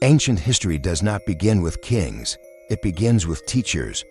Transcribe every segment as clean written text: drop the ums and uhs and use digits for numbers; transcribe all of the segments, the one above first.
Ancient history does not begin with kings. It begins with teachers.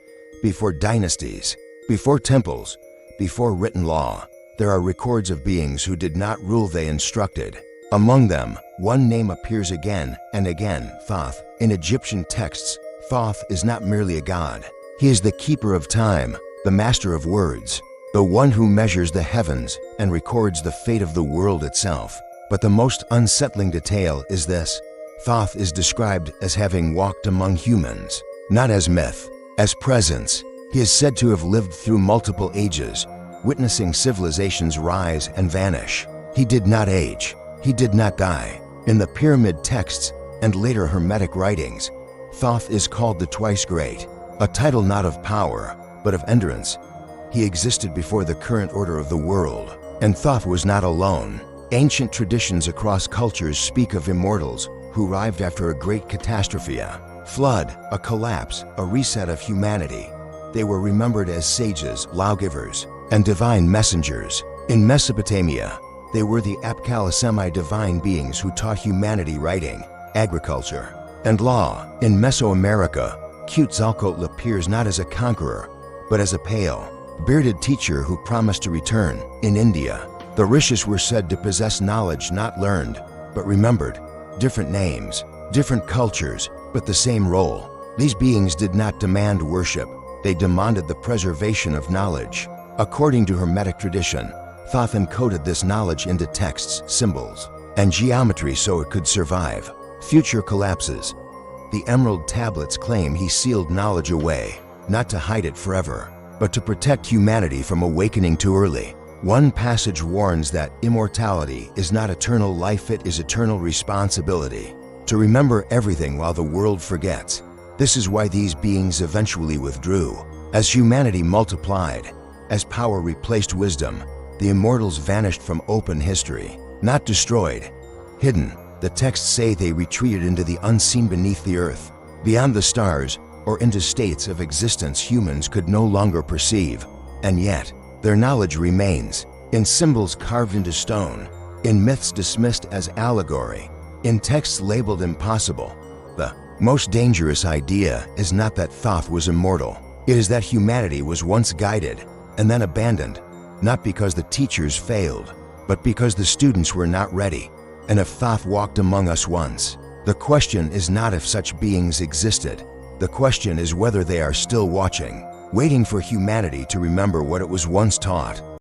Before dynasties, before temples, before written law, there are records of beings who did not rule, they instructed. Among them, one name appears again and again, Thoth. In Egyptian texts, Thoth is not merely a god. He is the keeper of time, the master of words, the one who measures the heavens and records the fate of the world itself. But the most unsettling detail is this: Thoth is described as having walked among humans, not as myth, as presence. He is said to have lived through multiple ages, witnessing civilizations rise and vanish. He did not age. He did not die. In the pyramid texts and later Hermetic writings, Thoth is called the Twice Great, a title not of power, but of endurance. He existed before the current order of the world, and Thoth was not alone. Ancient traditions across cultures speak of immortals who arrived after a great catastrophe, a flood, a collapse, a reset of humanity. They were remembered as sages, lawgivers, and divine messengers. In Mesopotamia, they were the Apkala, semi-divine beings who taught humanity writing, agriculture, and law. In Mesoamerica, Quetzalcoatl appears not as a conqueror, but as a pale, bearded teacher who promised to return. In India, the rishis were said to possess knowledge not learned, but remembered. Different names, different cultures, but the same role. These beings did not demand worship. They demanded the preservation of knowledge. According to Hermetic tradition, Thoth encoded this knowledge into texts, symbols, and geometry so it could survive future collapses. The Emerald Tablets claim he sealed knowledge away, not to hide it forever, but to protect humanity from awakening too early. One passage warns that immortality is not eternal life, it is eternal responsibility. To remember everything while the world forgets. This is why these beings eventually withdrew. As humanity multiplied, as power replaced wisdom, the immortals vanished from open history, not destroyed, hidden. The texts say they retreated into the unseen beneath the earth, beyond the stars, or into states of existence humans could no longer perceive. And yet, their knowledge remains, in symbols carved into stone, in myths dismissed as allegory, in texts labeled impossible. The most dangerous idea is not that Thoth was immortal. It is that humanity was once guided and then abandoned, not because the teachers failed, but because the students were not ready. And if Thoth walked among us once, the question is not if such beings existed. The question is whether they are still watching, waiting for humanity to remember what it was once taught.